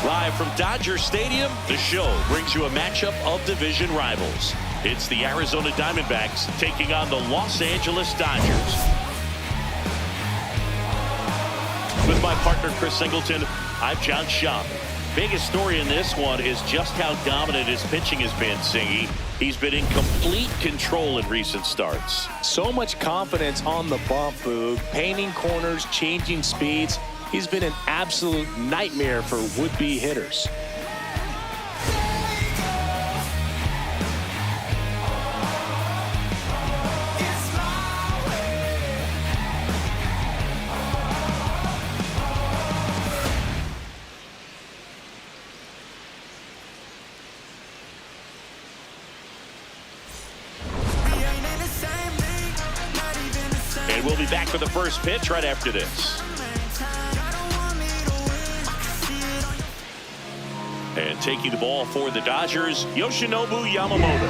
Live from Dodger Stadium, the show brings you a matchup of division rivals. It's the Arizona Diamondbacks taking on the Los Angeles Dodgers. With my partner, Chris Singleton, I'm John Schaub. Biggest story in this one is just how dominant his pitching has been, Singy. He's been in complete control in recent starts. So much confidence on the bump, Boog. Painting corners, changing speeds. He's been an absolute nightmare for would-be hitters. And we'll be back for the first pitch right after this. And taking the ball for the Dodgers, Yoshinobu Yamamoto.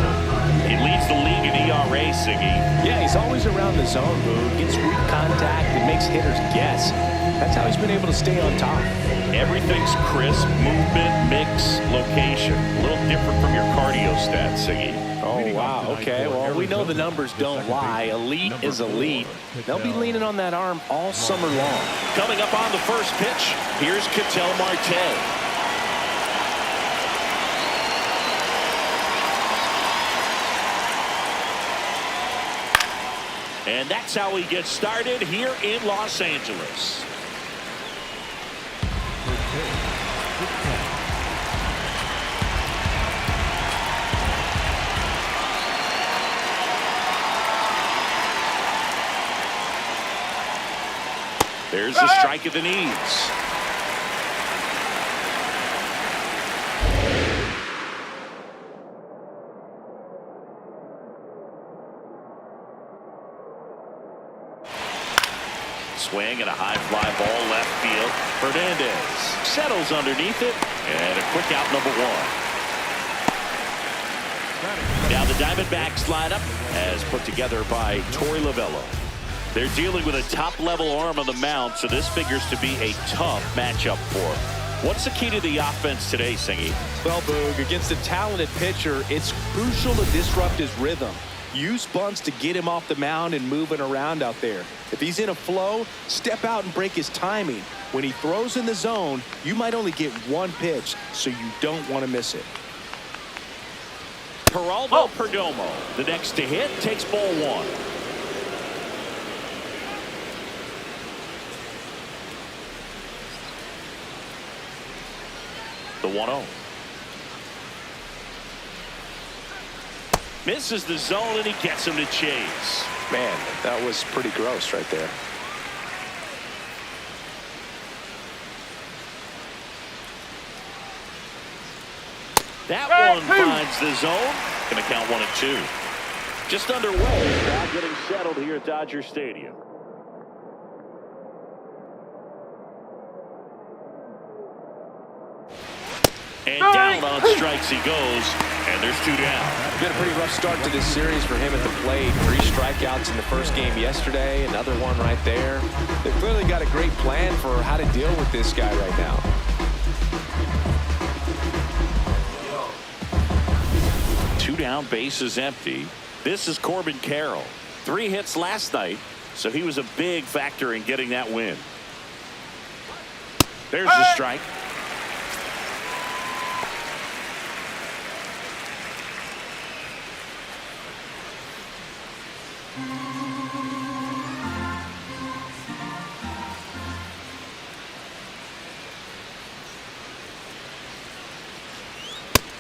He leads the league in ERA, Siggy. Yeah, he's always around the zone, Boog. Gets weak contact and makes hitters guess. That's how he's been able to stay on top. Everything's crisp, movement, mix, location. A little different from your cardio stats, Siggy. Oh, wow. Okay, well, we know the numbers don't lie. Elite is elite. They'll be leaning on that arm all summer long. Coming up on the first pitch, here's Ketel Marte. And that's how he gets started here in Los Angeles. There's the strike at the knees. Swing and a high fly ball left field. Hernandez settles underneath it, and a quick out, number one. Now the Diamondbacks lineup as put together by Torey Lovullo. They're dealing with a top-level arm on the mound, so this figures to be a tough matchup for him. What's the key to the offense today, Singy? Well, Boog, against a talented pitcher, it's crucial to disrupt his rhythm. Use bunts to get him off the mound and moving around out there. If he's in a flow, step out and break his timing. When he throws in the zone, you might only get one pitch, so you don't want to miss it. Geraldo Perdomo, the next to hit, takes ball one. The 1-0. Misses the zone, and he gets him to chase. Man, that was pretty gross right there. That one finds the zone. Going to count 1-2. Just underway. Now getting settled here at Dodger Stadium. And down on strikes he goes, and there's two down. It's been a pretty rough start to this series for him at the plate. 3 strikeouts in the first game yesterday, another one right there. They've clearly got a great plan for how to deal with this guy right now. Two down, bases empty. This is Corbin Carroll. 3 hits last night, so he was a big factor in getting that win. There's the strike.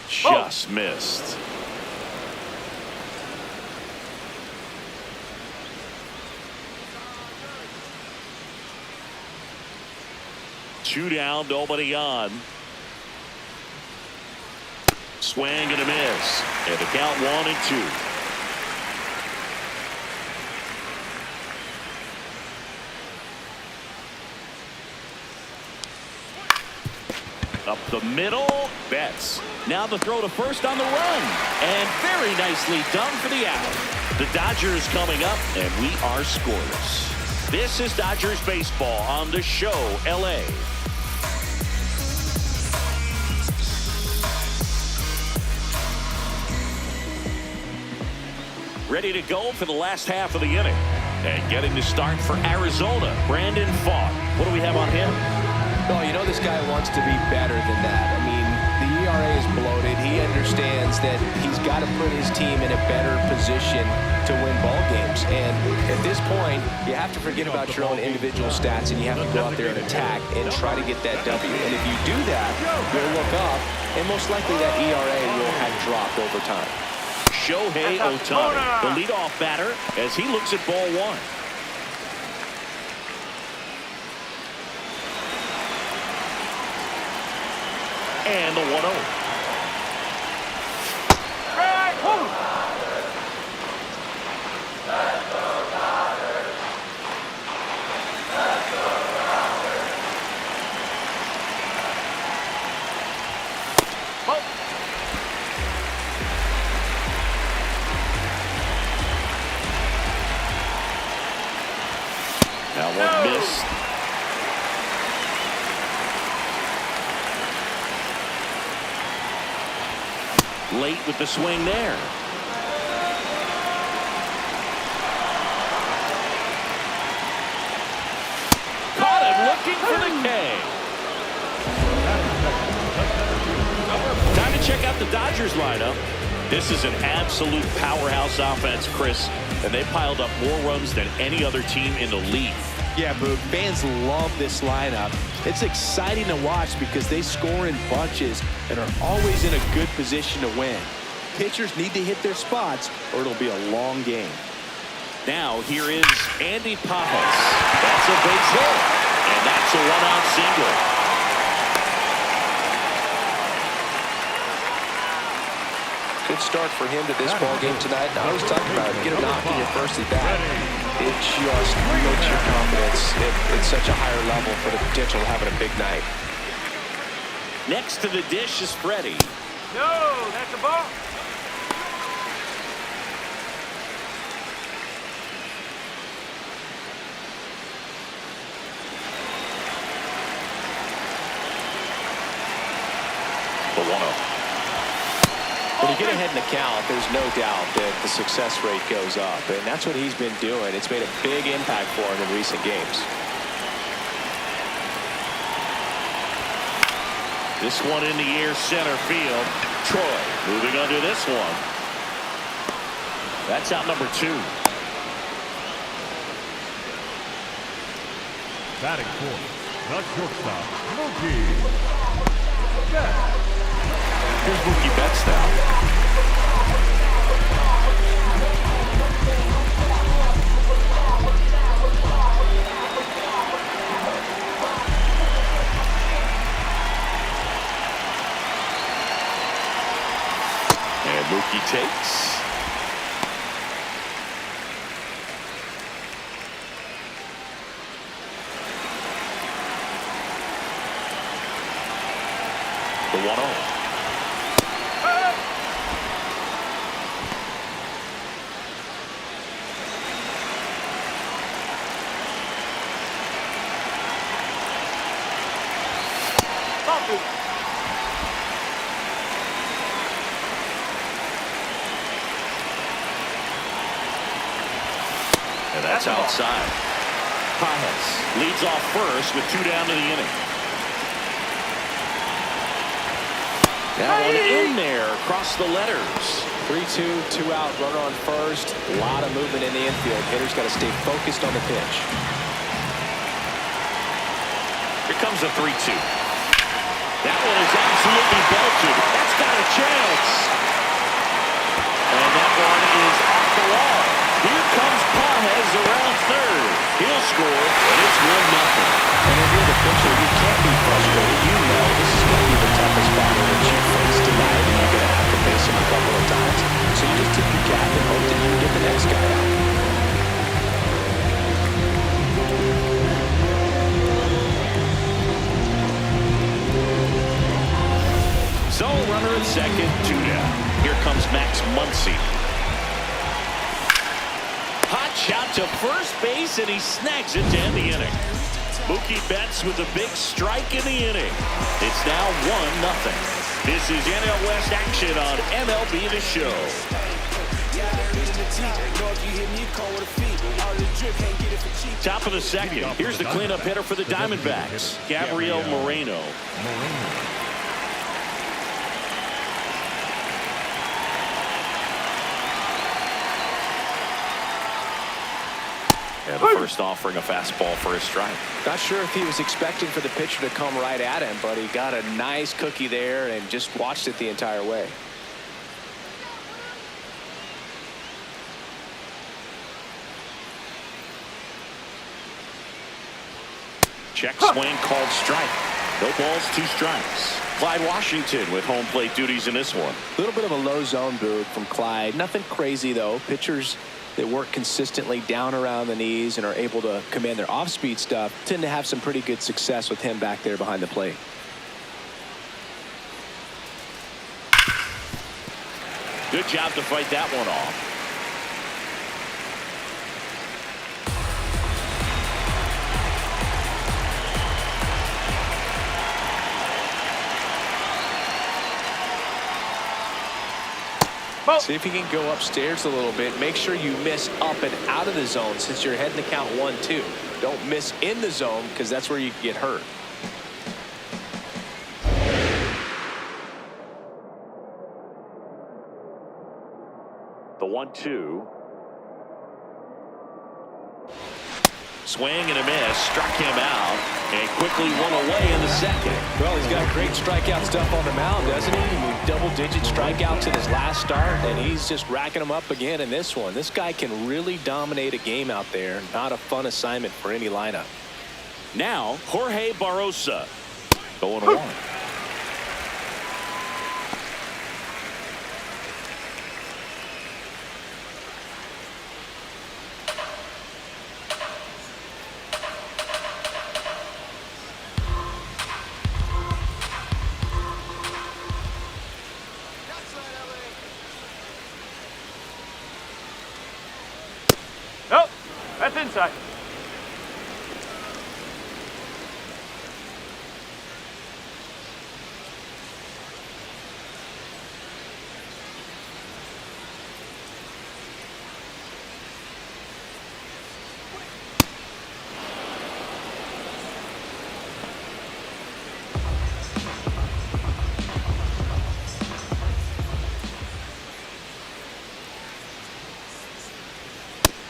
Just missed. Two down, nobody on. Swing and a miss. And the count 1-2. Up the middle, Betts. Now the throw to first on the run. And very nicely done for the out. The Dodgers coming up, and we are scoreless. This is Dodgers baseball on the show, LA. ready to go for the last half of the inning. And getting the start for Arizona, Brandon Pfaadt. What do we have on him? Oh, you know this guy wants to be better than that. I mean, the ERA is bloated. He understands that he's got to put his team in a better position to win ball games. And at this point, you have to forget about your own individual stats, and you have to go out there and attack and try to get that W. And if you do that, you'll look up, and most likely that ERA will have dropped over time. Shohei Ohtani, the leadoff batter, as he looks at ball one. And the 1-0. Now one missed. Late with the swing there. Caught him looking for the K. Time to check out the Dodgers lineup. This is an absolute powerhouse offense, Chris, and they piled up more runs than any other team in the league. Yeah, Boog, fans love this lineup. It's exciting to watch because they score in bunches and are always in a good position to win. Pitchers need to hit their spots or it'll be a long game. Now here is Andy Pajas. That's a base hit, and that's a one-out single. Good start for him to this ball game tonight. I was talking about it. Get a knock in your first at bat. It just makes your confidence at such a higher level for the potential of having a big night. Next to the dish is Freddie. No, that's a ball. The 1-0. When you get ahead in the count, there's no doubt that the success rate goes up, and that's what he's been doing. It's made a big impact for him in recent games. This one in the air, center field. Troy moving under this one. That's out number 2. Batting fourth, the shortstop, Mookie Betts. Here's Mookie Betts now. And Mookie takes. The 1-0. And that's outside. Pajas leads off first with 2 down to the inning. That one in there across the letters. 3-2, 2 out, runner on first. A lot of movement in the infield. Hitters got to stay focused on the pitch. Here comes a 3-2. That one is absolutely belted. That's got a chance. And that one is off the wall. Here comes Pajas around third. He'll score, and it's 1-0. And if you're the pitcher, you can't be frustrated. You know this is going to be the toughest batter that you face tonight, and you're going to have to face him a couple of times. So you just tip your cap and hope that you can get the next guy out. So runner at second, 2 down. Here comes Max Muncy. Hot shot to first base, and he snags it to end the inning. Mookie Betts with a big strike in the inning. It's now 1-0. This is NL West action on MLB The Show. Top of the second. Here's the cleanup hitter for the Diamondbacks, Gabriel Moreno. And the first offering a fastball for a strike. Not sure if he was expecting for the pitcher to come right at him, but he got a nice cookie there and just watched it the entire way. Check swing called strike. No balls, 2 strikes. Clyde Washington with home plate duties in this one. A little bit of a low zone boot from Clyde. Nothing crazy, though. Pitchers that work consistently down around the knees and are able to command their off-speed stuff tend to have some pretty good success with him back there behind the plate. Good job to fight that one off. See if you can go upstairs a little bit. Make sure you miss up and out of the zone since you're heading to count 1-2. Don't miss in the zone because that's where you get hurt. The 1-2. Swing and a miss. Struck him out and quickly one away in the second. Well, he's got great strikeout stuff on the mound, doesn't he? Double-digit strikeouts in his last start, and he's just racking them up again in this one. This guy can really dominate a game out there. Not a fun assignment for any lineup. Now, Jorge Barrosa. 0-1. Nope, that's inside.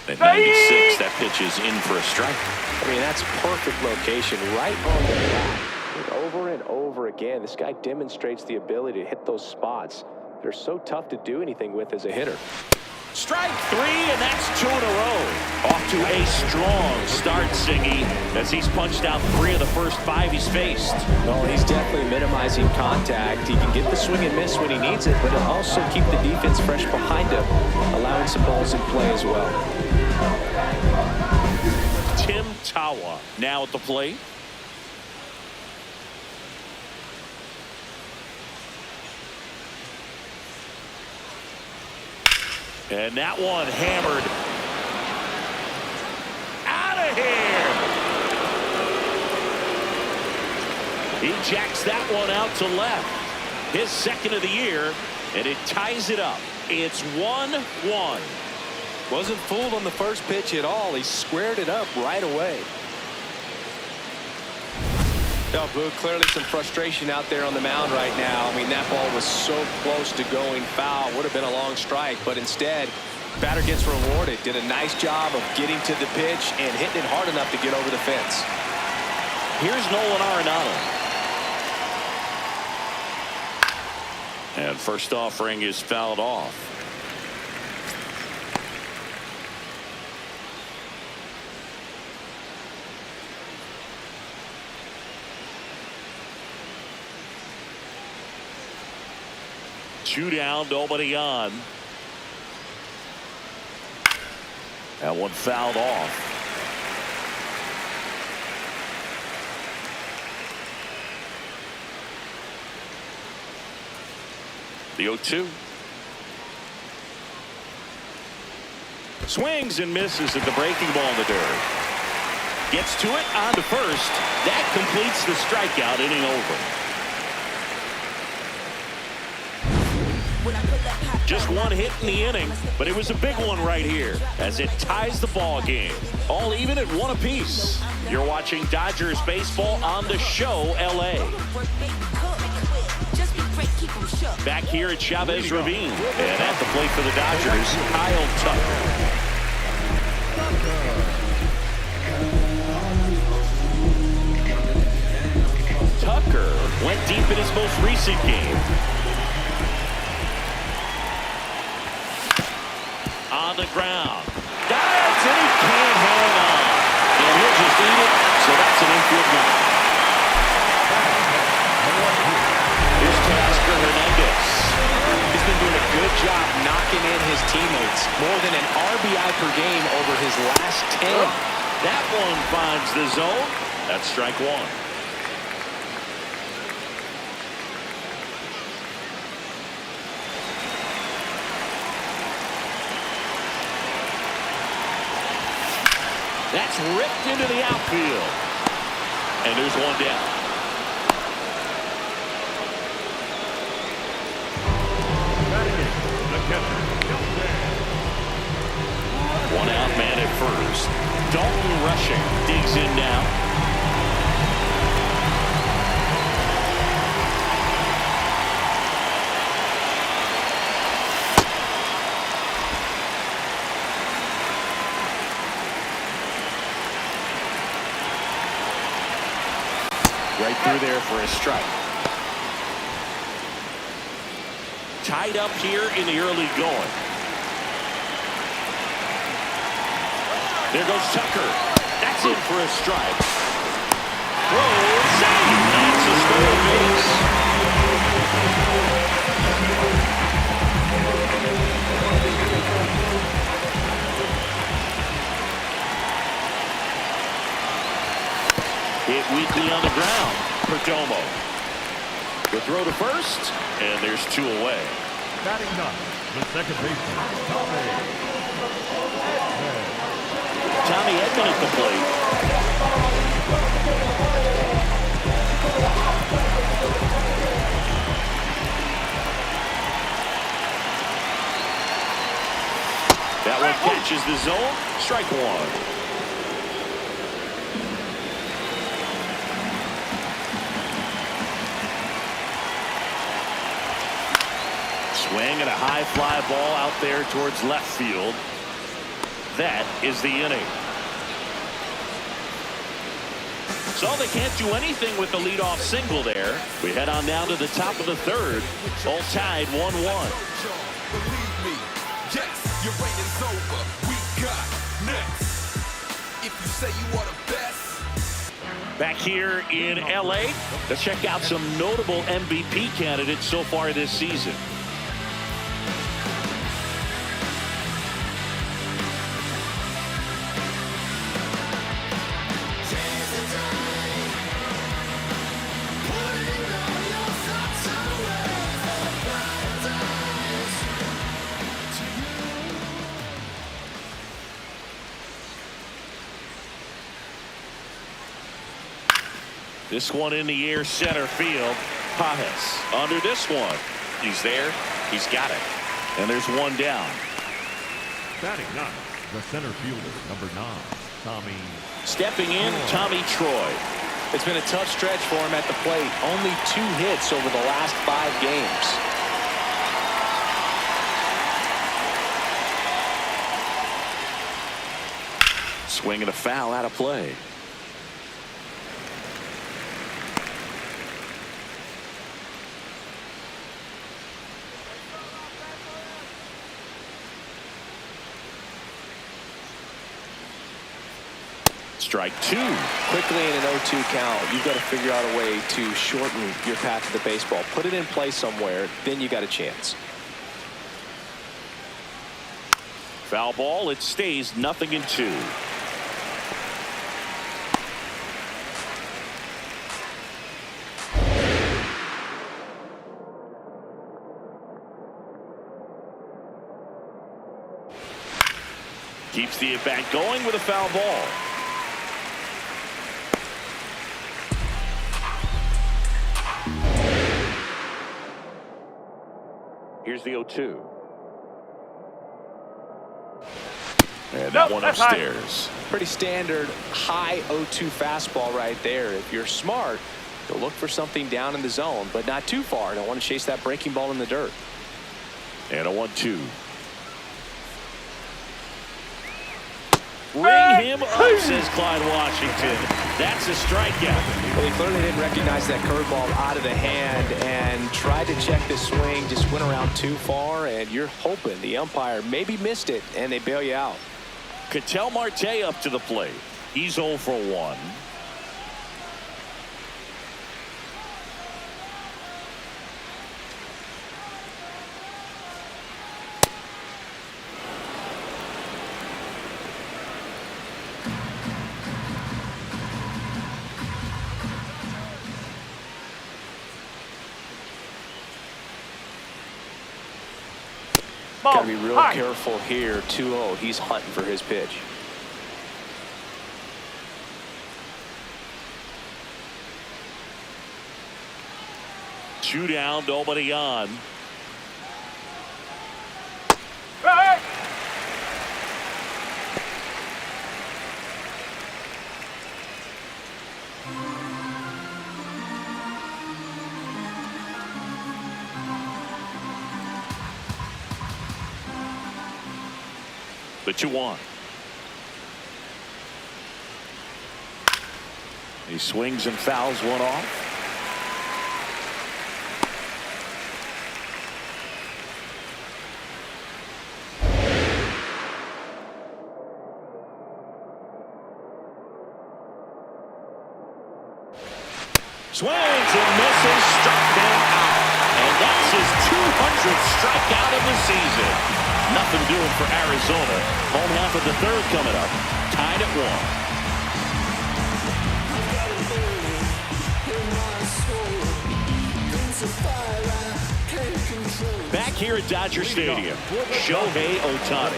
At 96, that pitch is in for a strike. I mean, that's perfect location right on the bat. Over and over again, this guy demonstrates the ability to hit those spots. They're so tough to do anything with as a hitter. Strike 3, and that's 2 in a row. Off to a strong start, Singy, as he's punched out 3 of the first 5 he's faced. Well, he's definitely minimizing contact. He can get the swing and miss when he needs it, but he'll also keep the defense fresh behind him, allowing some balls in play as well. Tim Tawa now at the plate. And that one hammered out of here. He jacks that one out to left. His second of the year, and it ties it up. It's 1-1. Wasn't fooled on the first pitch at all. He squared it up right away. Now, Boo, clearly some frustration out there on the mound right now. I mean, that ball was so close to going foul. Would have been a long strike, but instead, batter gets rewarded. Did a nice job of getting to the pitch and hitting it hard enough to get over the fence. Here's Nolan Arenado. And first offering is fouled off. Two down, nobody on. That one fouled off. The 0-2. Swings and misses at the breaking ball in the dirt. Gets to it on to first. That completes the strikeout, inning over. When I put that Just one hit in the inning, but it was a big one right here as it ties the ball game. All even at one apiece. You're watching Dodgers baseball on the show, LA. Back here at Chavez Ravine. And at the plate for the Dodgers, Kyle Tucker. Tucker went deep in his most recent game. On the ground. Dives and he can't hang on. And he'll just eat it. So that's an infield knock. Here's Teoscar Hernandez. He's been doing a good job knocking in his teammates. More than an RBI per game over his last 10. That one finds the zone. That's strike one. That's ripped into the outfield. And there's one down. One out man at first. Dalton rushing. Digs in now. Right through there for a strike. Tied up here in the early going. There goes Tucker. That's in for a strike. Throw, save. That's a stolen base. Hit weakly on the ground. Perdomo. The throw to first, and there's two away. Batting ninth, the second baseman, Tommy Edman at the plate. That one catches the zone. Strike one. Swing and a high fly ball out there towards left field. That is the inning. So they can't do anything with the leadoff single there. We head on down to the top of the third. All tied 1-1. Believe me, yes, your reign is over. We got next. If you say you are the best. Back here in LA, let's check out some notable MVP candidates so far this season. This one in the air, center field. Pajes under this one. He's there. He's got it. And there's one down. batting ninth, the center fielder, number 9, Tommy. Stepping in, Tommy Troy. It's been a tough stretch for him at the plate. Only 2 hits over the last 5 games. Swing and a foul out of play. Strike 2. Quickly in an 0-2 count, you've got to figure out a way to shorten your path to the baseball. Put it in play somewhere, then you got a chance. Foul ball. It stays 0-2. Keeps the at-bat going with a foul ball. Here's the 0-2. And that one upstairs. Pretty standard high 0-2 fastball right there. If you're smart, you'll look for something down in the zone, but not too far. Don't want to chase that breaking ball in the dirt. And a 1-2. Ring him up, says Clyde Washington. That's a strikeout. Well, he clearly didn't recognize that curveball out of the hand and tried to check the swing, just went around too far, and you're hoping the umpire maybe missed it, and they bail you out. Ketel Marte up to the plate. He's 0 for 1. Got to be real careful here. 2-0. He's hunting for his pitch. Two down, nobody on. Hey! The 2-1. He swings and fouls one off. Swings and misses, struck him out. And that's his 200th strikeout of the season. Nothing doing for Arizona. Home half of the third coming up. Tied at 1. Back here at Dodger Stadium, Shohei Ohtani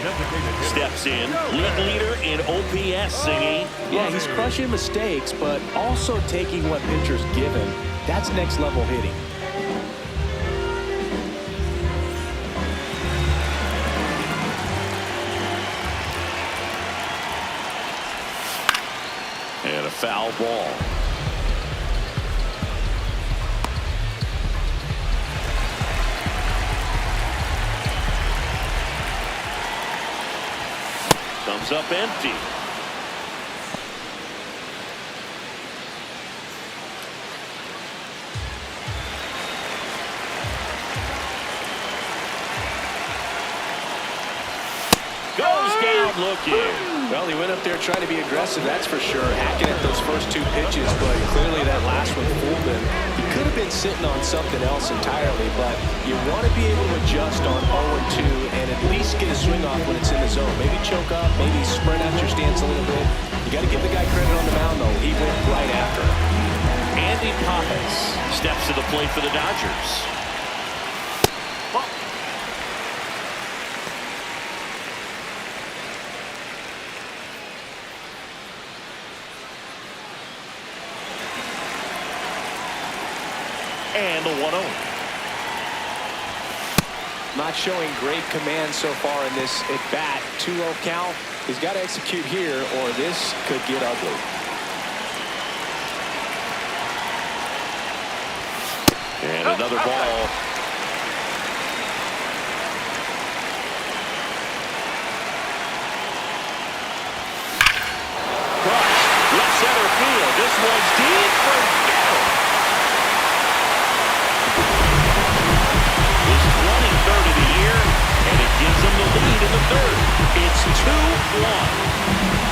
steps in, league leader in OPS, singing. Yeah, he's crushing mistakes, but also taking what pitchers give him. That's next level hitting. And a foul ball. Comes up empty. Goes down looking. Well, he went up there trying to be aggressive, that's for sure, hacking at those first two pitches, but clearly that last one fooled him. He could have been sitting on something else entirely, but you want to be able to adjust on 0-2 and at least get a swing off when it's in the zone. Maybe choke up, maybe spread out your stance a little bit. You got to give the guy credit on the mound, though. He went right after it. Andy Pappas steps to the plate for the Dodgers. And the 1-0. Not showing great command so far in this at-bat. 2-0 count. He's got to execute here or this could get ugly. And another ball. Crushed. Left center field. This one's deep for Gale. His 23rd of the year, and it gives him the lead in the third. It's 2-1.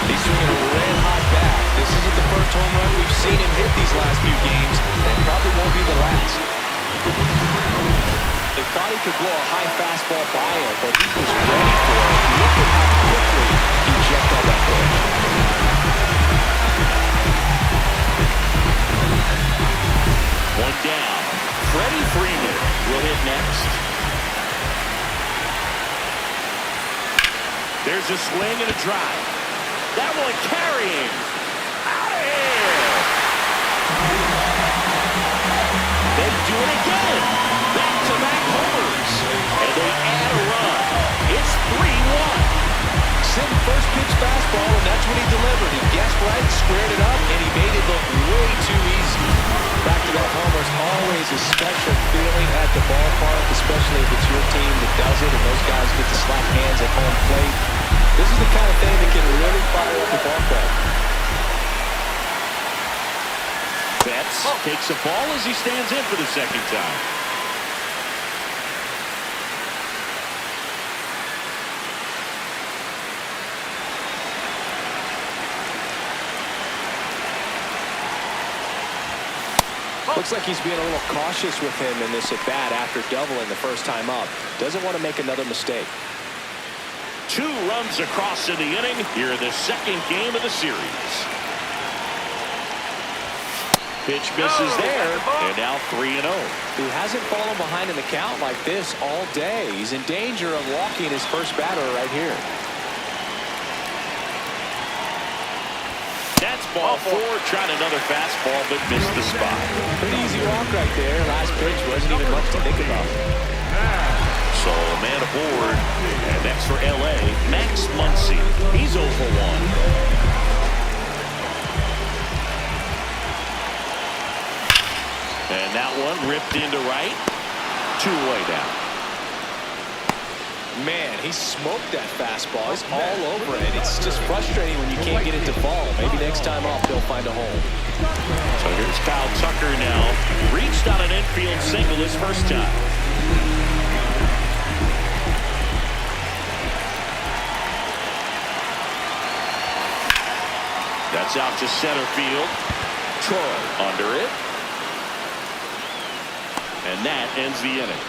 He's swinging a red-hot bat. This isn't the first home run we've seen him hit these last few games, and probably won't be the last. They thought he could blow a high fastball by him, but he was ready for it. Look at how quickly he checked on that pitch. One down. Freddie Freeman will hit next. There's a swing and a drive. That one carrying. Out of here. They do it again. Back-to-back homers. And they add a run. It's 3-1. first pitch fastball, and that's what he delivered. He guessed right, squared it up, and he made it look way too easy. Back-to-back homers, always a special feeling at the ballpark, especially if it's your team that does it, and those guys get to slap hands at home plate. This is the kind of thing that can really fire up the ball club. Betts takes a ball as he stands in for the second time. Looks like he's being a little cautious with him in this at-bat after doubling the first time up. Doesn't want to make another mistake. 2 runs across in the inning here in the second game of the series. Pitch misses there, and now 3-0. He hasn't fallen behind in the count like this all day. He's in danger of walking his first batter right here. That's ball 4. Tried another fastball, but missed the spot. Pretty easy walk right there. Last pitch wasn't even much to think about. So a man aboard. And next for L.A., Max Muncy. He's 0 for 1. And that one ripped into right. 2 away now. Man, he smoked that fastball. He's all over it. It's just frustrating when you can't get it to fall. Maybe next time off they'll find a hole. So here's Kyle Tucker now. Reached on an infield single his first time. That's out to center field. Troy under it. And that ends the inning.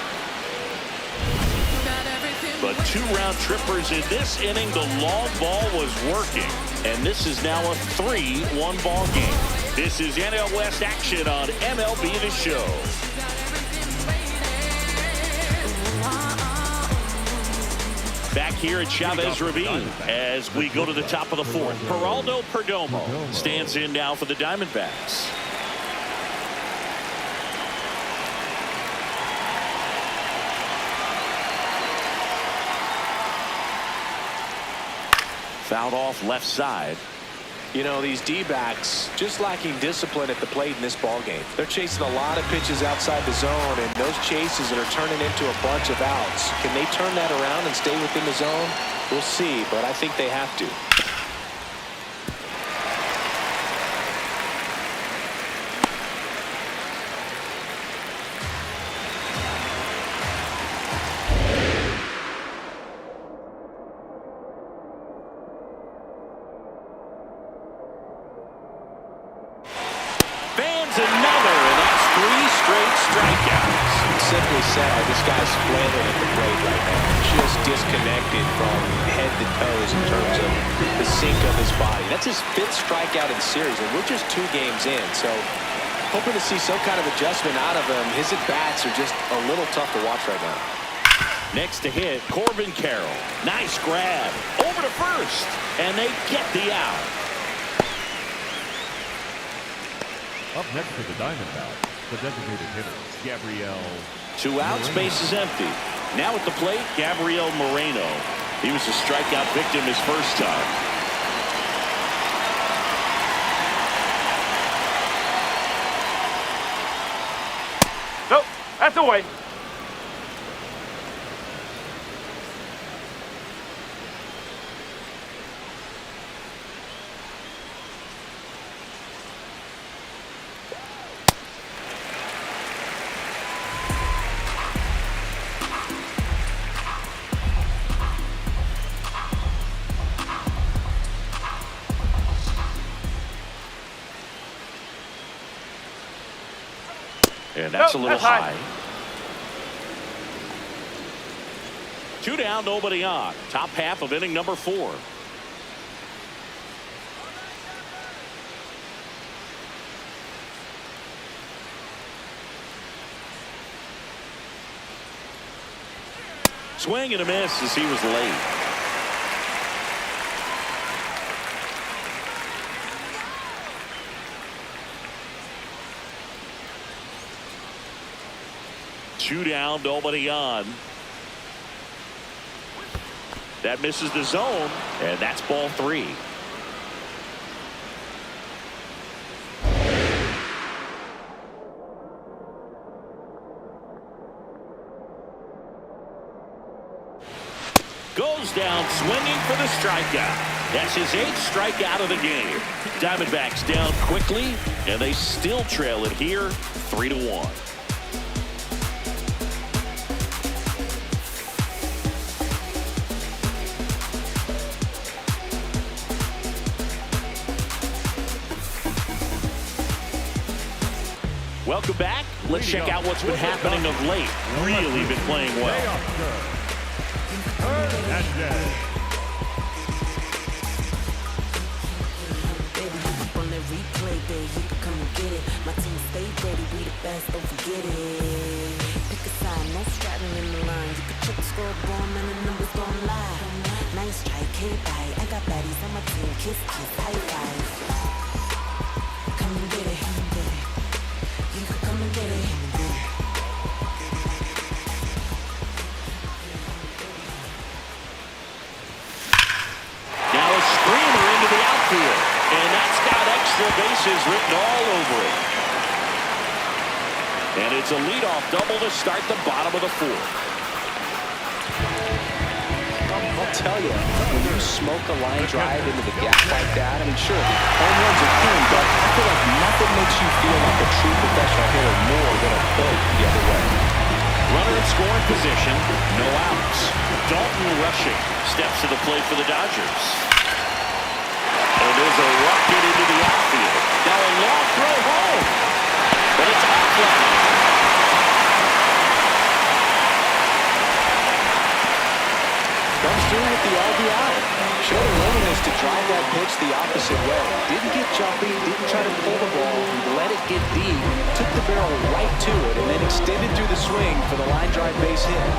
But 2 round trippers in this inning. The long ball was working. And this is now a 3-1 ball game. This is NL West action on MLB The Show. Back here at Chavez Ravine as we go to the top of the 4th. Geraldo Perdomo stands in now for the Diamondbacks. Fouled off left side. You know, these D-backs just lacking discipline at the plate in this ball game. They're chasing a lot of pitches outside the zone, and those chases that are turning into a bunch of outs. Can they turn that around and stay within the zone? We'll see, but I think they have to. Simply said, this guy's flailing at the plate right now. Just disconnected from head to toes in terms of the sink of his body. That's his 5th strikeout in the series, and we're just 2 games in. So hoping to see some kind of adjustment out of him. His at-bats are just a little tough to watch right now. Next to hit, Corbin Carroll. Nice grab. Over to first, and they get the out. Up next for the Diamondbacks, the designated hitter, Gabriel. 2 outs, base is empty. Now at the plate, Gabriel Moreno. He was a strikeout victim his first time. Nope, that's away. And that's a little that's high. 2 down, nobody on. Top half of inning number 4. Swing and a miss as he was late. Two down, nobody on. That misses the zone, and that's ball 3. Goes down swinging for the strikeout. That's his 8th strikeout of the game. Diamondbacks down quickly, and they still trail it here 3-1. Welcome back. Let's check out what's been happening of late. Really been playing well. Replay day, you can come and get it. My team stay ready, we the best, don't forget it. Pick a side, no straddling in the line. You can check the scoreboard, man, the numbers don't lie. Nice strike, can't bite. I got baddies on my team, kiss, kiss, high five. Come and get it, come and get it. You can come and get it, come and get it. Now a screamer into the outfield. And that's got extra bases written all over it. And it's a leadoff double to start the bottom of the 4th. I'll tell you, when you smoke a line drive into the gap like that, I mean, sure, home runs are cool, but I feel like nothing makes you feel like a true professional hitter more than a boat the other way. Runner in scoring position, no outs. Dalton rushing, steps to the plate for the Dodgers. And there's a rocket into the outfield. Now a long throw home. But it's offline. Comes through with the RBI. Showed a willingness to drive that pitch the opposite way. Didn't get jumpy, didn't try to pull the ball. He let it get deep, took the barrel right to it, and then extended through the swing for the line drive base hit.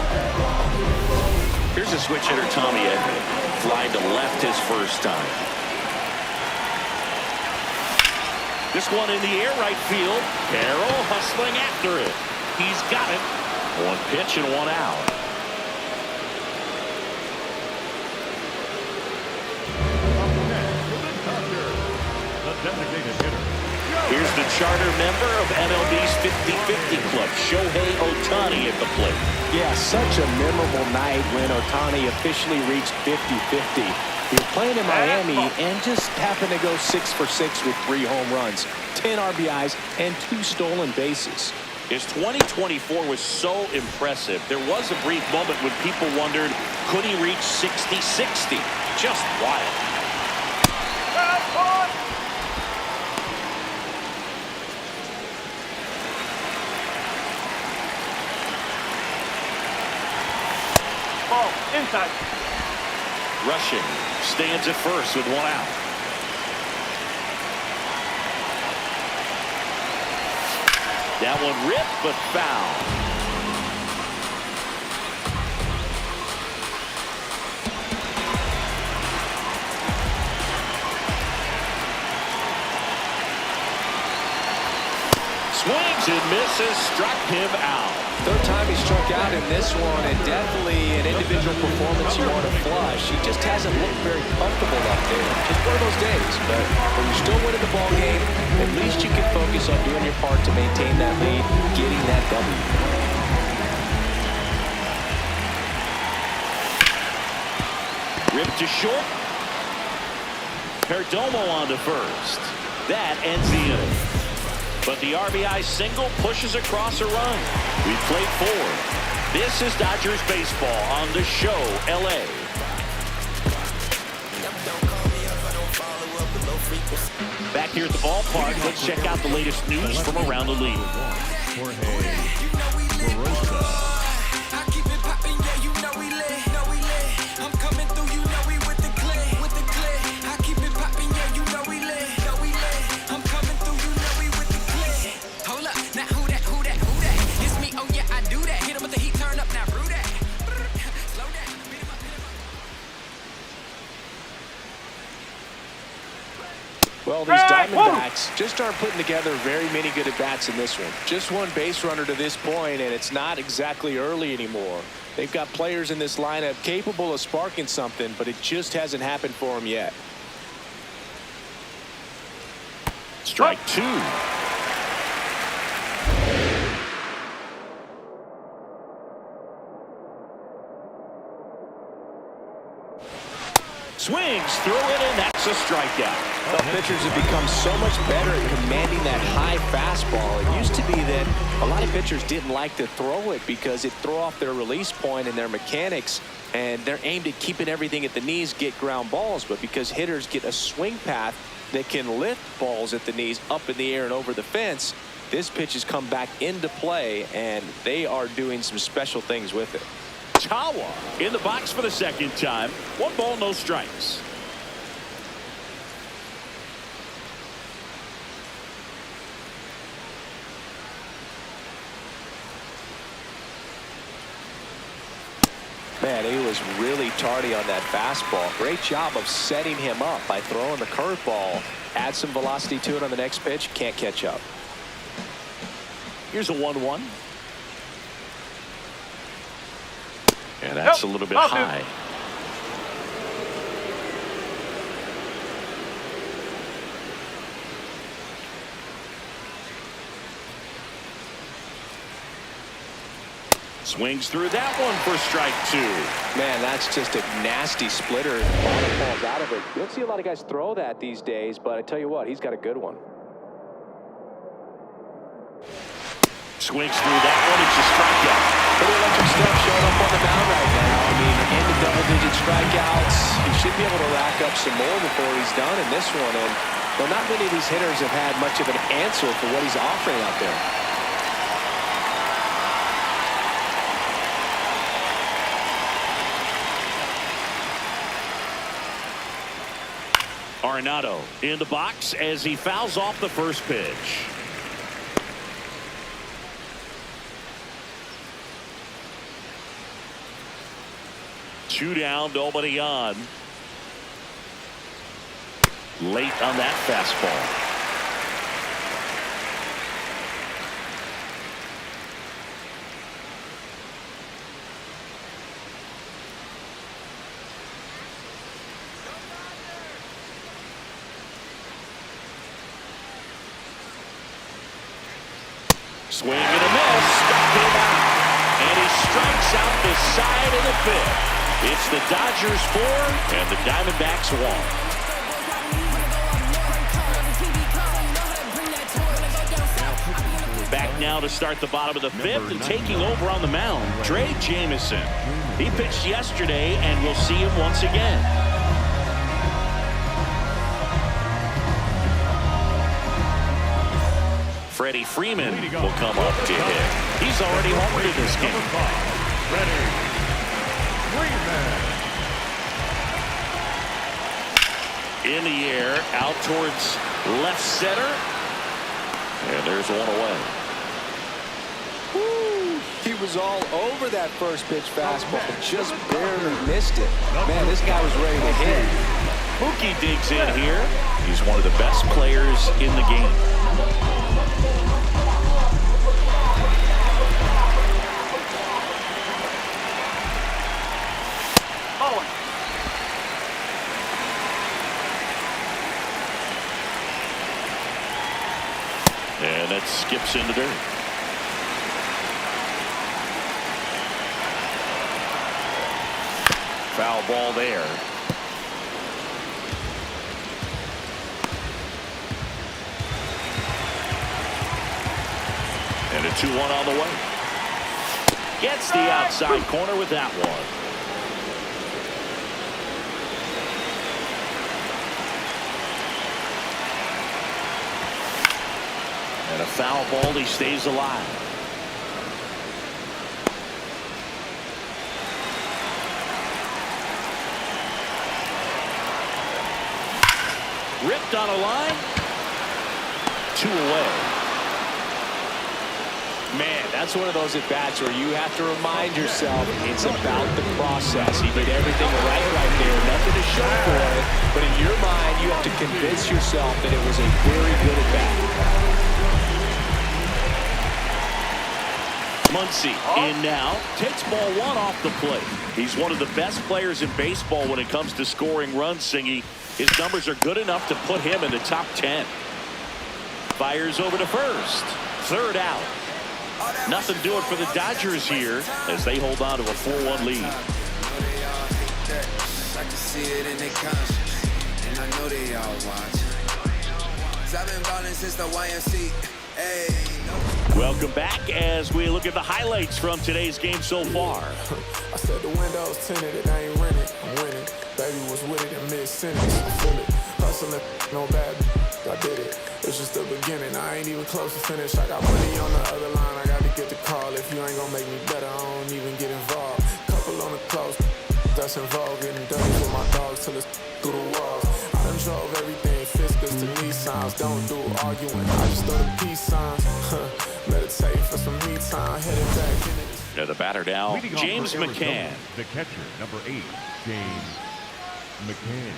Here's a switch hitter, Tommy Edman. Fly to left his first time. This one in the air right field. Carroll hustling after it. He's got it. 1 pitch and 1 out. Here's the charter member of MLB's 50-50 club, Shohei Ohtani at the plate. Yeah, such a memorable night when Ohtani officially reached 50-50. He was playing in Miami and just happened to go 6 for 6 with 3 home runs, 10 RBIs, and 2 stolen bases. His 2024 was so impressive. There was a brief moment when people wondered, could he reach 60-60? Just wild. Ball, inside. Rushing, stands at first with 1 out. That one ripped, but foul. Swings and misses, struck him out. 3rd time he struck out in this one, and definitely an individual performance you want to flush. He just hasn't looked very comfortable up there. Just one of those days, but when you're still winning the ball game, at least you can focus on doing your part to maintain that lead, getting that W. Ripped to short. Perdomo on to first. That ends the inning. But the RBI single pushes across a run. We played 4. This is Dodgers baseball on The Show, LA. Back here at the ballpark, let's check out the latest news from around the league. Well, these Diamondbacks just aren't putting together very many good at-bats in this one. Just one base runner to this point, and it's not exactly early anymore. They've got players in this lineup capable of sparking something, but it just hasn't happened for them yet. Strike two. Swings through it, and that's a strikeout. Well, pitchers have become so much better at commanding that high fastball. It used to be that a lot of pitchers didn't like to throw it because it threw off their release point and their mechanics, and they're aimed at keeping everything at the knees, get ground balls. But because hitters get a swing path that can lift balls at the knees up in the air and over the fence, this pitch has come back into play, and they are doing some special things with it. Tawa in the box for the second time. 1 ball, no strikes. Man, he was really tardy on that fastball. Great job of setting him up by throwing the curveball. Add some velocity to it on the next pitch. Can't catch up. Here's a 1-1. And that's a little bit high. Swings through that one for strike two. Man, that's just a nasty splitter. Ball falls out of it. You don't see a lot of guys throw that these days, but I tell you what, he's got a good one. Swings through that one. It's a strikeout. Pretty electric stuff showing up on the mound right now. I mean, into double-digit strikeouts. He should be able to rack up some more before he's done in this one. And well, not many of these hitters have had much of an answer for what he's offering out there. Arenado in the box as he fouls off the first pitch. Two down, nobody on. Late on that fastball. Swing and a miss. Struck him out. And he strikes out the side of the fifth. It's the Dodgers 4 and the Diamondbacks 1. Back now to start the bottom of the fifth and taking over on the mound, Trey Jamison. He pitched yesterday and we'll see him once again. Freddie Freeman will come up to hit. He's already homered in this game. Freddie Freeman. In the air, out towards left center. And there's one away. Woo. He was all over that first pitch fastball, but just barely missed it. Man, this guy was ready to hit. Mookie digs in here. He's one of the best players in the game. And that skips into dirt. Foul ball there. And a 2-1 on the way. Gets the outside corner with that one. And a foul ball, he stays alive. Ripped on a line. 2 away. Man, that's one of those at-bats where you have to remind yourself it's about the process. He did everything right there. Nothing to show for it. But in your mind, you have to convince yourself that it was a very good at-bat. Muncy in now. Takes ball one off the plate. He's one of the best players in baseball when it comes to scoring runs, Singy. His numbers are good enough to put him in the top 10. Fires over to first. Third out. Nothing doing for the Dodgers here as they hold on to a 4-1 lead. I can see it in their conscience, and I know they all watch. I've been balling since the YMC. Hey, Welcome back as we look at the highlights from today's game so far. I said the windows tinted and I ain't renting. I'm winning. Baby was with it in mid-sentence. I feel it. Hustling, no bad. I did it. It's just the beginning. I ain't even close to finish. I got money on the other line. I got to get the call. If you ain't gonna make me better, I don't even get involved. Couple on the close. That's involved. Getting dirty with my dogs till it's through the walls. I done drove everything. Fiscus to Nissans. Don't do arguing. I just throw the peace signs. Meditate for some me time. Headed back in it. Now the batter now, Leading off James for Arizona, McCann. The catcher, number 8, James McCann.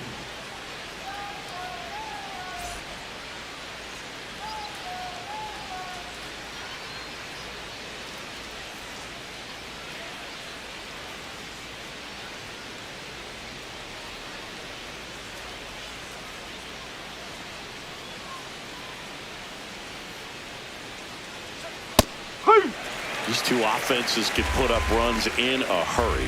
These two offenses could put up runs in a hurry.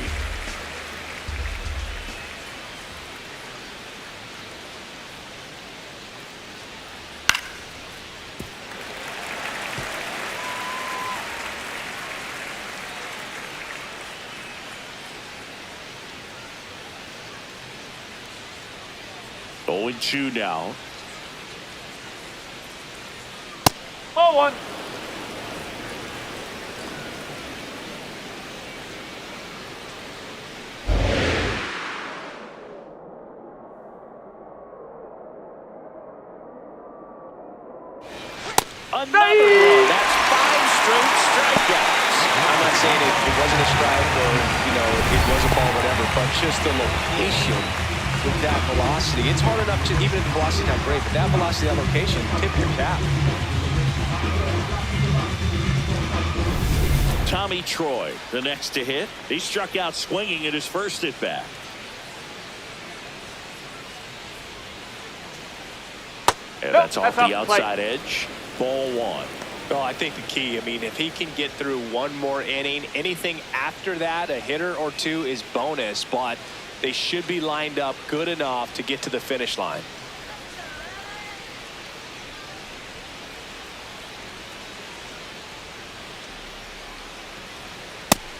Oh, and 2 now. Ball one. Another one. That's 5 straight strikeouts. I'm not saying it wasn't a strike or, it was a ball, whatever, but just the location with that velocity. It's hard enough to, even if the velocity's not great, but that velocity, that location, tip your cap. Tommy Troy, the next to hit. He struck out swinging at his first at bat. And that's off the outside edge. Ball 1. Well, I think the key, if he can get through one more inning, anything after that, a hitter or two is bonus, but they should be lined up good enough to get to the finish line.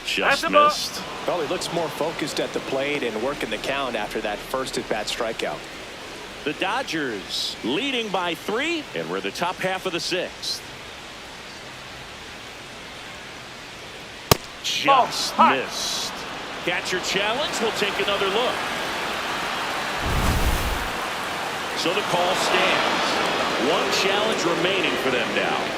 Just missed. Well, he looks more focused at the plate and working the count after that first at-bat strikeout. The Dodgers leading by 3, and we're the top half of the 6th. Just missed. Catcher challenge. We'll take another look. So the call stands. 1 challenge remaining for them now.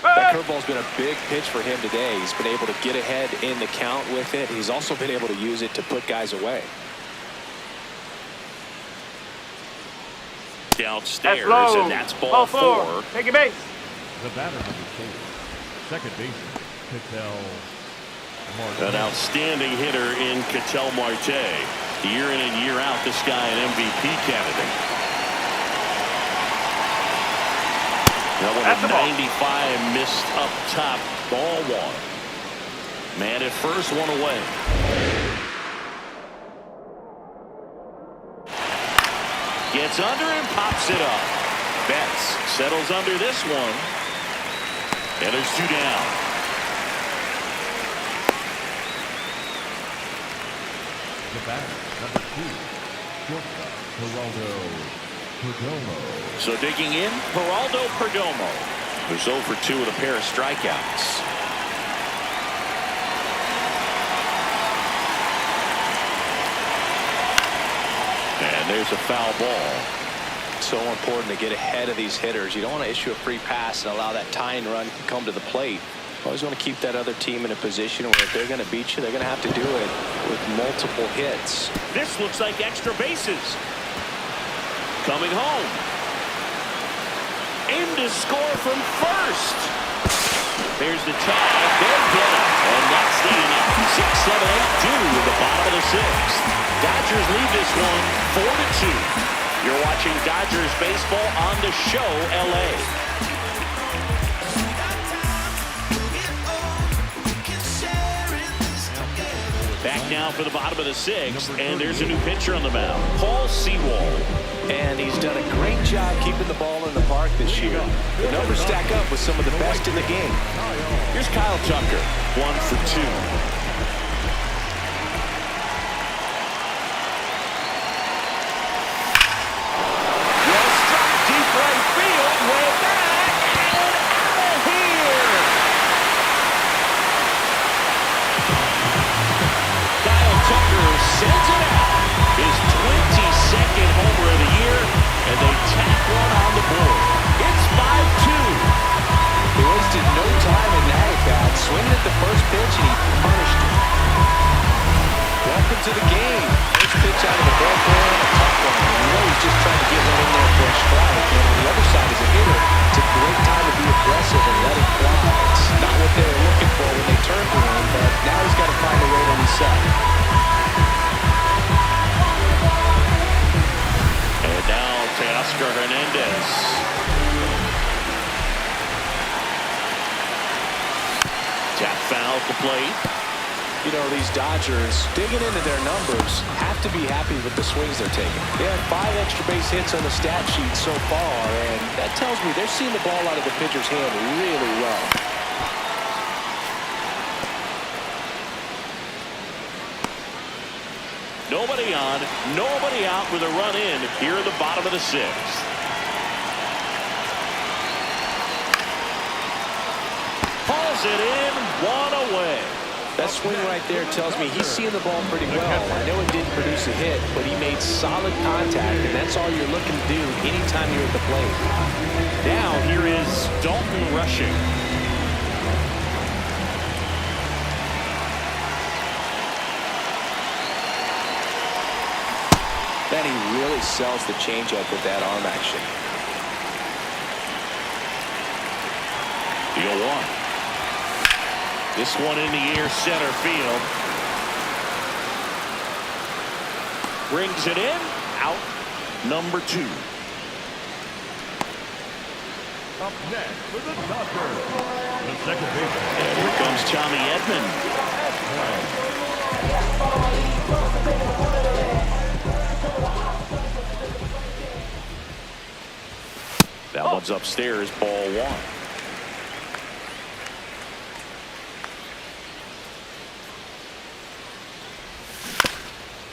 That curveball's been a big pitch for him today. He's been able to get ahead in the count with it. He's also been able to use it to put guys away. Downstairs, that's and that's ball 4. Take a base. The batter, number 4, second baseman, Ketel Marte. An outstanding hitter in Ketel Marte. Year in and year out, this guy an MVP candidate. That one at 95 missed up top. Ball 1. Man at first, 1 away. Gets under and pops it up. Betts settles under this one. And there's 2 down. The batter, number 2, shortstop, Geraldo Perdomo. So digging in, Geraldo Perdomo, who's 0 for 2 with a pair of strikeouts. there's a foul ball. So important to get ahead of these hitters. You don't want to issue a free pass and allow that tying run to come to the plate. Always want to keep that other team in a position where if they're going to beat you, they're going to have to do it with multiple hits. This looks like extra bases. Coming home. In to score from first. There's the tag. They'll get it. And that's the inning. 6, 7, 8, 2 in the bottom of the 6th. Dodgers lead this one 4-2. You're watching Dodgers baseball on The Show, LA. Back now for the bottom of the 6th, and there's a new pitcher on the mound, Paul Sewald. And he's done a great job keeping the ball in the park this year. The numbers stack up with some of the best in the game. Here's Kyle Tucker, 1 for 2. Well struck deep right field, way back, and out of here. Kyle Tucker sends it out. His 22nd homer of the year, and they tack one on the board. It's 5-2. He wasted no time in that at-bat, swinging at the first pitch, and he punished it. Welcome to the game. First pitch out of the bullpen, a tough one. You know he's just trying to get one in there for a strike. And on the other side, as a hitter, it's a great time to be aggressive and let it fly. It's not what they were looking for when they turned to him, but now he's got to find a way to reset. And now Teoscar Hernandez. Tap foul at the plate. You know, these Dodgers, digging into their numbers, have to be happy with the swings they're taking. They have 5 extra base hits on the stat sheet so far, and that tells me they're seeing the ball out of the pitcher's hand really well. Nobody on, nobody out with a run in here at the bottom of the 6th. Pulls it in, 1 away. That swing right there tells me he's seeing the ball pretty well. I know it didn't produce a hit, but he made solid contact, and that's all you're looking to do anytime you're at the plate. Now here is Dalton rushing. Then he really sells the changeup with that arm action. The 0-1. This one in the air, center field. Brings it in, out, number 2. Up next for the Dodgers, the second baseman. And here comes Tommy Edman. That one's upstairs, ball 1.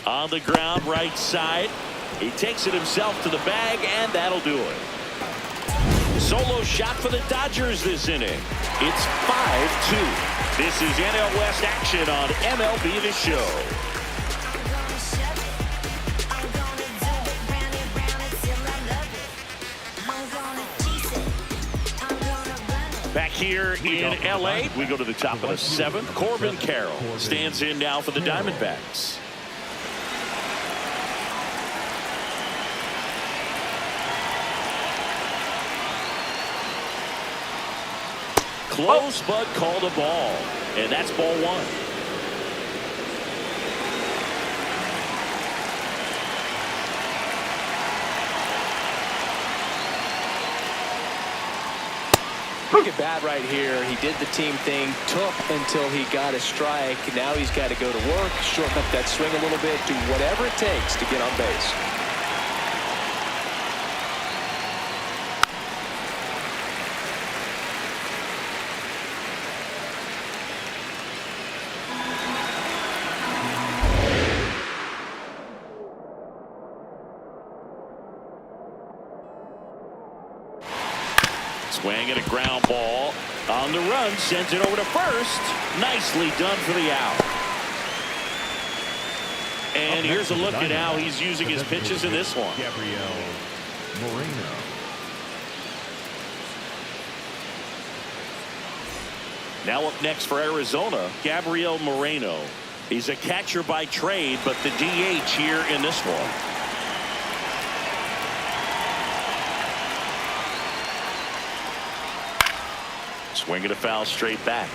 On the ground, right side. He takes it himself to the bag, and that'll do it. Solo shot for the Dodgers this inning. It's 5-2. This is NL West action on MLB The Show. Back here in LA, we go to the top of the 7th. Corbin Carroll stands in now for the Diamondbacks. Close, but called a ball. And that's ball 1. Look at bat right here. He did the team thing, took until he got a strike. Now he's got to go to work, shorten up that swing a little bit, do whatever it takes to get on base. Swing at a ground ball. On the run, sends it over to first. Nicely done for the out. And here's a look at how he's using his pitches in this one. Gabriel Moreno. Now up next for Arizona, Gabriel Moreno. He's a catcher by trade, but the DH here in this one. Swing and a foul straight back.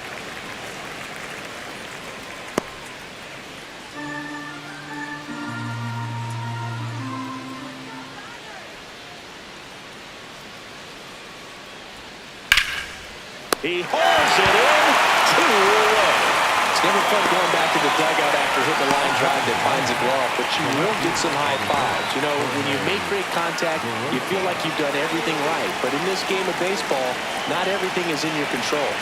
He hauls it in, 2 away. It's never fun going back to the dugout after hitting a line drive that finds a glove, but you will get some high fives. You know, when you make great contact, you feel like you've done everything right. But in this game of baseball, not everything is in your control.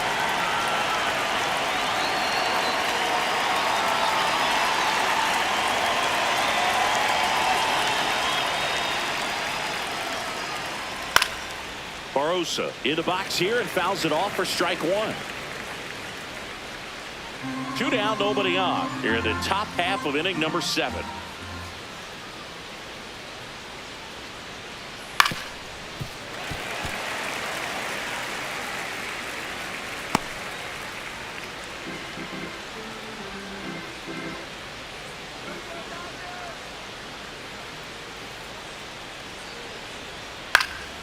Barosa in the box here and fouls it off for strike 1. 2 down, nobody on. Here in the top half of inning number 7.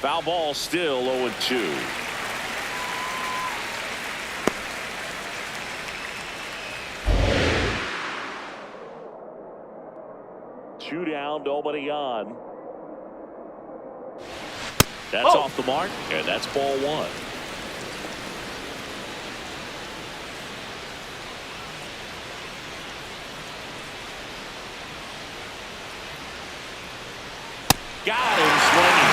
Foul ball, still 0-2. Two down, nobody on. That's off the mark, and that's ball 1. Got him swinging.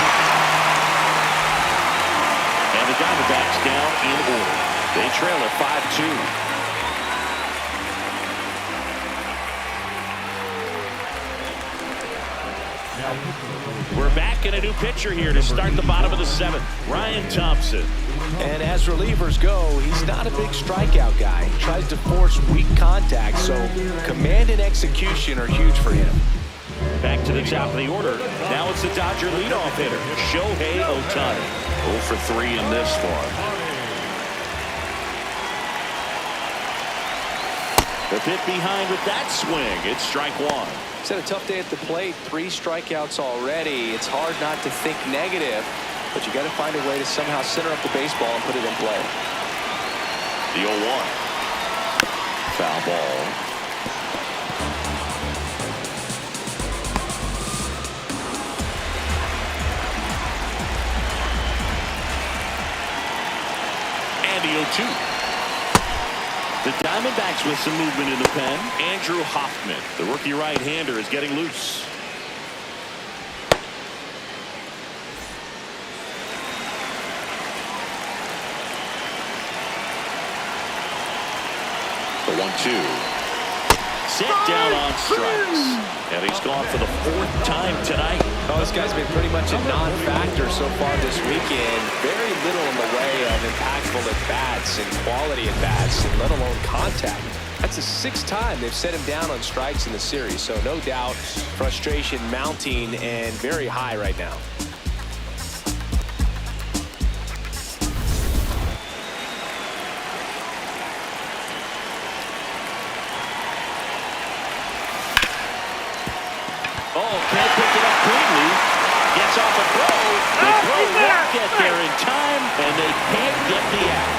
And the Diamondbacks down in order. They trail at 5-2. We're back in a new pitcher here to start the bottom of the 7th. Ryan Thompson. And as relievers go, he's not a big strikeout guy. He tries to force weak contact, so command and execution are huge for him. Back to the top of the order. Now it's the Dodger leadoff hitter, Shohei Ohtani. 0 for 3 in this one. The bit behind with that swing. It's strike 1. He's had a tough day at the plate. 3 strikeouts already. It's hard not to think negative, but you got to find a way to somehow center up the baseball and put it in play. The 0-1. Foul ball. And the 0-2. The Diamondbacks with some movement in the pen. Andrew Hoffman, the rookie right-hander, is getting loose. The 1-2. Set down on strikes. And he's gone for the 4th time tonight. Oh, this guy's been pretty much a non-factor so far this weekend. Very little in the way of impactful at-bats and quality at-bats, let alone contact. That's the 6th time they've set him down on strikes in the series. So no doubt frustration mounting and very high right now. Oh, can't pick it up cleanly. Gets off a throw. The throw won't get there in time, and they can't get the out.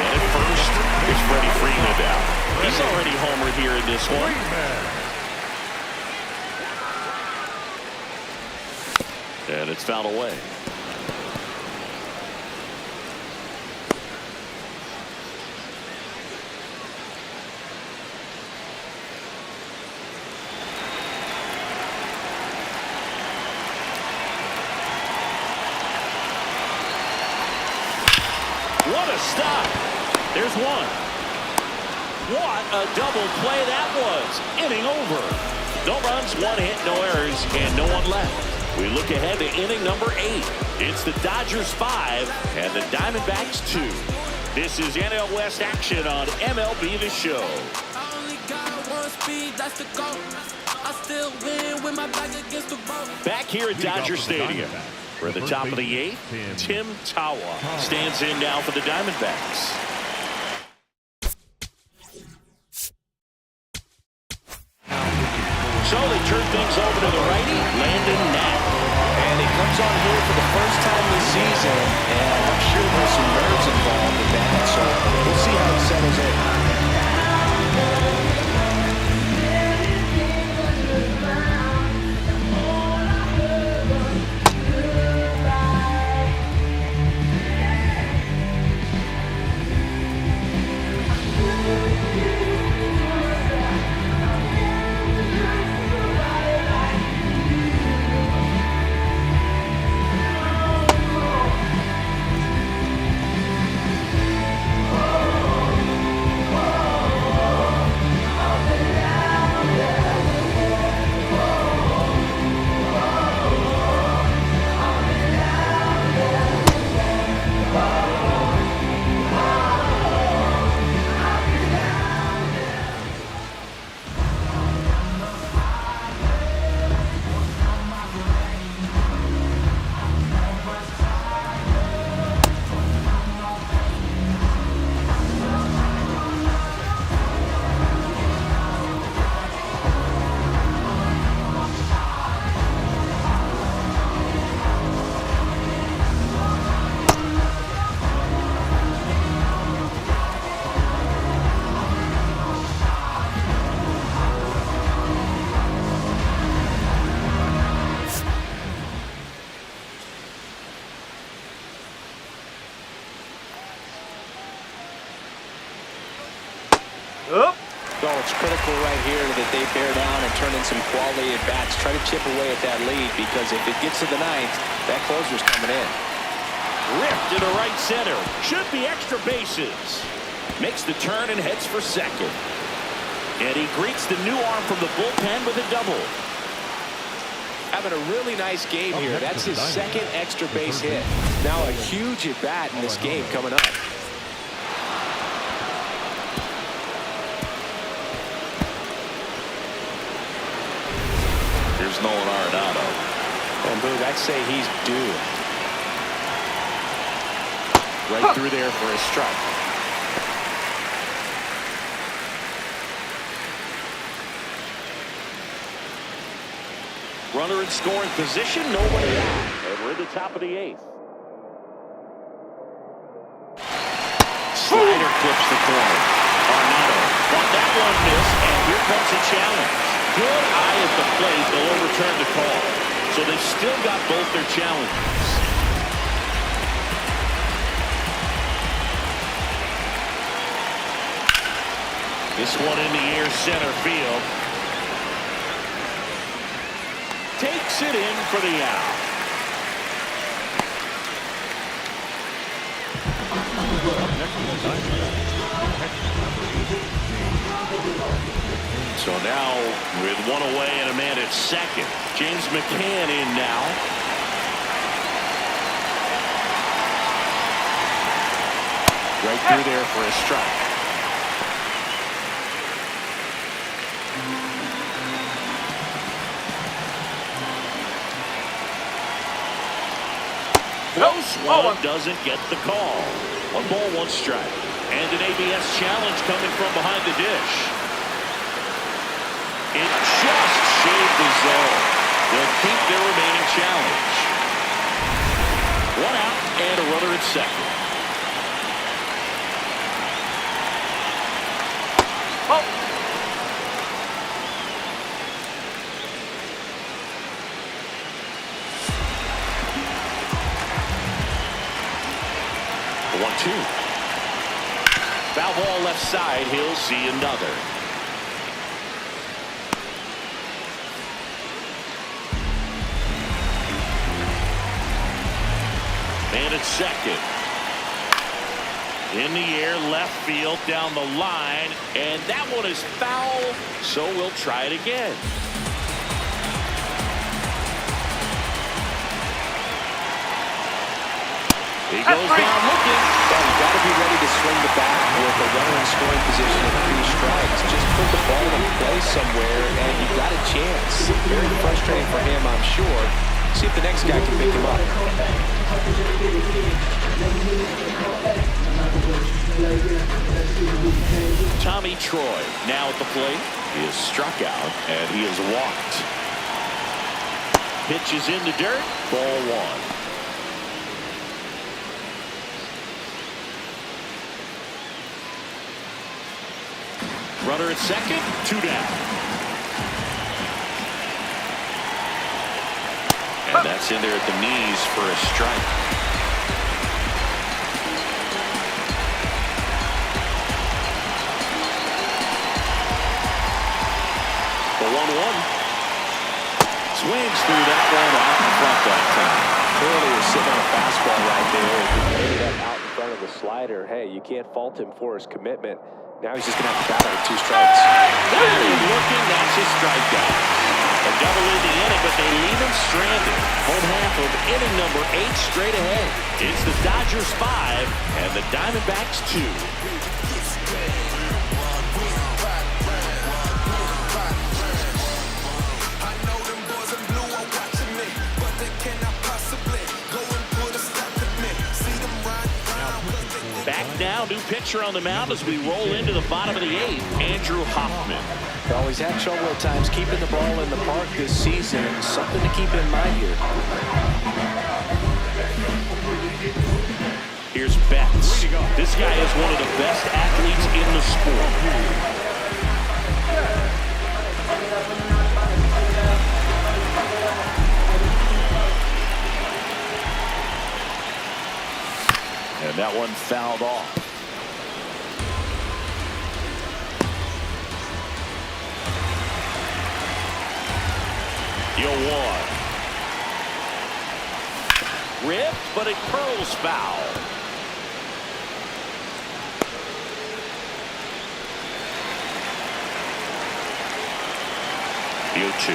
And at first, it's Freddie Freeman down. He's already homered here in this one. And it's fouled away. What a stop. There's one. What a double play that was. Inning over. No runs, 1 hit, no errors, and no one left. We look ahead to inning number 8. It's the Dodgers 5 and the Diamondbacks 2. This is NL West action on MLB The Show. Back here at Dodger Stadium, we're at the top of the 8th. Tim Tawa stands in now for the Diamondbacks. So they turn things over to the righty, Landon Knapp. And he comes on here for the first time this season, and I'm sure there's some nerves involved with that, so we'll see how it settles in. So it's critical right here that they bear down and turn in some quality at bats. Try to chip away at that lead, because if it gets to the 9th, that closer's coming in. Ripped to the right center. Should be extra bases. Makes the turn and heads for second. And he greets the new arm from the bullpen with a double. Having a really nice game here. That's his second extra base hit. Now a huge at bat in this game coming up. Here's Nolan Arenado. And Boog, I'd say he's due. Right through there for a strike. Runner in scoring position, nobody out. And we're at the top of the 8th. Slider clips the corner. Arenado got that one missed, and here comes a challenge. Good eye at the plate. They'll overturn the call. So they've still got both their challenges. This one in the air, center field. Takes it in for the out. So now with one away and a man at second, James McCann in now. Right through there for a strike. Close one, doesn't get the call. 1 ball, 1 strike. And an ABS challenge coming from behind the dish. It just shaved the zone. They'll keep their remaining challenge. 1 out and a runner at second. Oh! 1-2. Foul ball left side. He'll see another. Man at second. In the air, left field, down the line, and that one is foul, so we'll try it again. He goes down looking. Well, you've got to be ready to swing the bat with a runner in scoring position at a pretty strikes. Just put the ball in play somewhere, and you got a chance. Very frustrating for him, I'm sure. See if the next guy can pick him up. Tommy Troy now at the plate. He is struck out, and he is walked. Pitch is in the dirt. Ball one. Runner at second, 2 down. And that's in there at the knees for a strike. The 1-1. Swings through that one out in front that time. Clearly was sitting on a fastball right there. If he made it up out in front of the slider, hey, you can't fault him for his commitment. Now he's just going to have to battle with 2 strikes. Looking, that's a strikeout. A double in the inning, but they leave him stranded. Home half of inning number 8 straight ahead. It's the Dodgers 5 and the Diamondbacks 2. Back now, new pitcher on the mound as we roll into the bottom of the 8th, Andrew Hoffman. Well, he's had trouble at times keeping the ball in the park this season. Something to keep in mind here. Here's Betts. This guy is one of the best athletes in the sport. And that one fouled off. You'll one. Ripped, but it curls foul. You 2.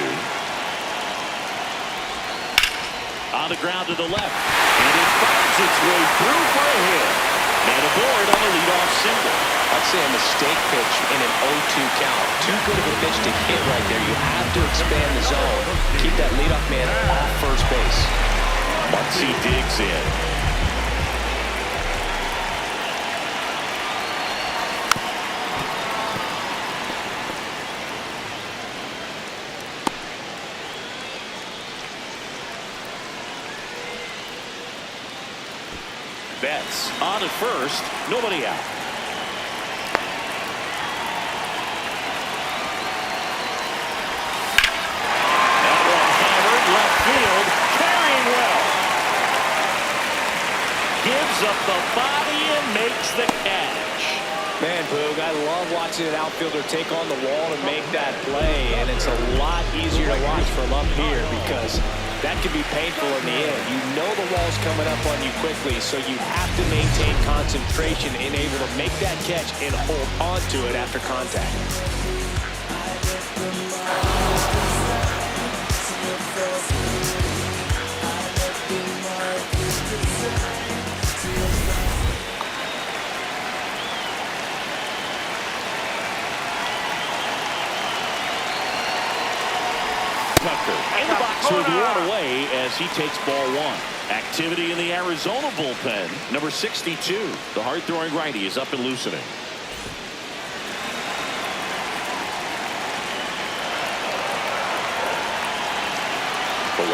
On the ground to the left. And it finds its way through for a hit. And aboard on the leadoff single. I'd say a mistake pitch in an 0-2 count. Too good of a pitch to hit right there. You have to expand the zone. Keep that leadoff man off first base. Muncy digs in. Betts on at first, nobody out. That one hammered left field, carrying well. Gives up the body and makes the catch. Man, Boog, I love watching an outfielder take on the wall and make that play, and it's a lot easier to watch from up here because that can be painful in the end. You know the wall's coming up on you quickly, so you have to maintain concentration and able to make that catch and hold on to it after contact. Tucker in the box with one away as he takes ball 1. Activity in the Arizona bullpen. Number 62, the hard-throwing righty, is up and loosening. The 1-0.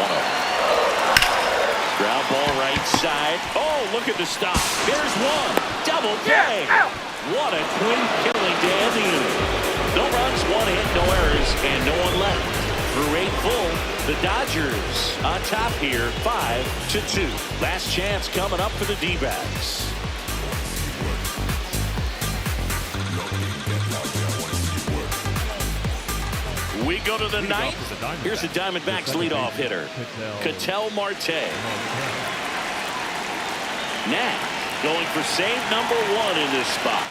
Ground ball right side. Oh, look at the stop. There's one. Double play. What a quick killing to end the inning. No runs, 1 hit, no errors, and no one left. Through 8 full, the Dodgers on top here, 5-2. Last chance coming up for the D-backs. We go to the 9th. Here's the Diamondbacks leadoff hitter, Ketel Marte. Now going for save number 1 in this spot.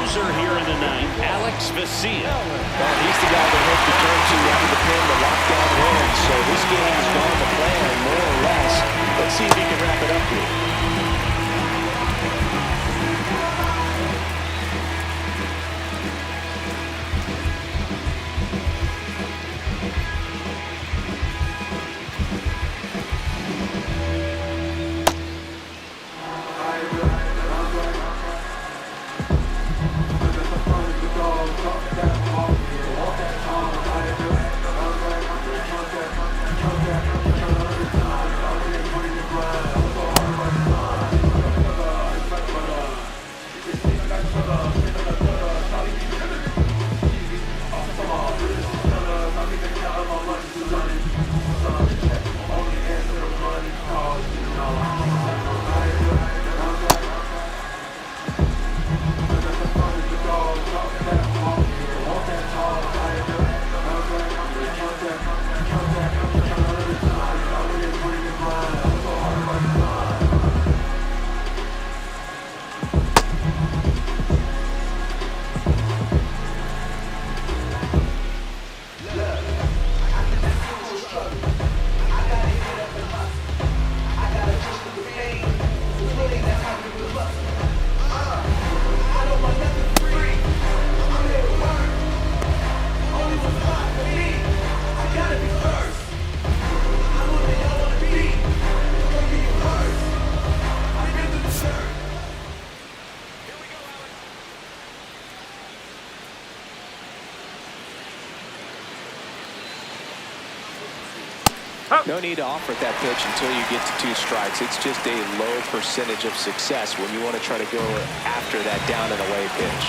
closer here in the ninth, Alex Vesia. He's the guy they hope to turn to after the pin to lock down wins. So this game has gone to plan, more or less. Let's see if he can wrap it up here. No need to offer at that pitch until you get to 2 strikes. It's just a low percentage of success when you want to try to go after that down and away pitch.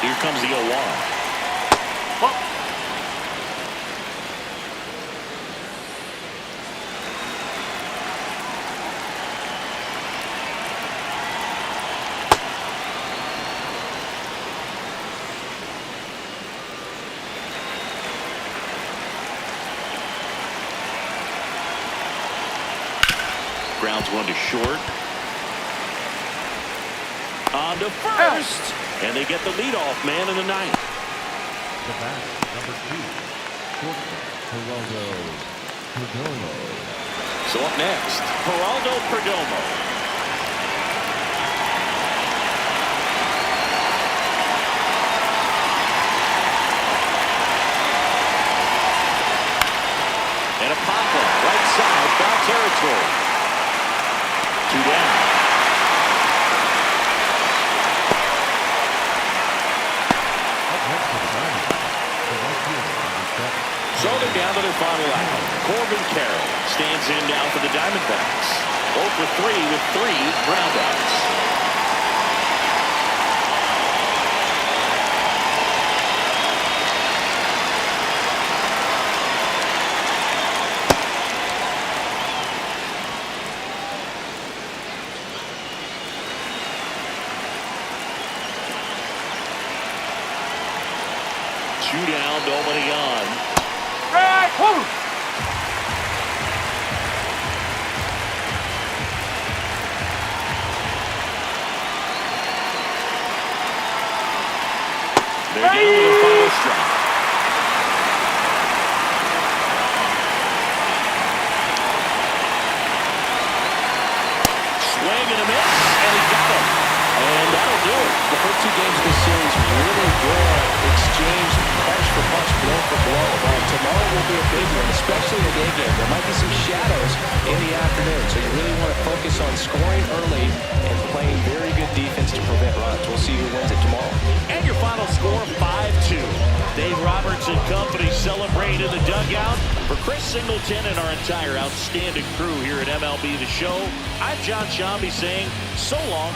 Here comes the 0-1. Grounds one to short. On to first. And they get the leadoff man in the ninth. The bat, number 2, Geraldo Perdomo. So up next, Geraldo Perdomo. And a pop-up, right side, foul territory. 2 down. So they're down to their final out. Corbin Carroll stands in now for the Diamondbacks. 0 for 3 with 3 groundouts. Two down, nobody on. Right, woo! They're down to the final strike. Swing and a miss, and he got him. And that'll do it. The first 2 games of this series really good exchange, punch for punch, blow for blow. But tomorrow will be a big one, especially in the day game. There might be some shadows in the afternoon, so you really want to focus on scoring early and playing very good defense to prevent runs. We'll see who wins it tomorrow. And your final score, 5-2. Dave Roberts and company celebrate in the dugout. For Chris Singleton and our entire outstanding crew here at MLB The Show, I'm John Shambi saying so long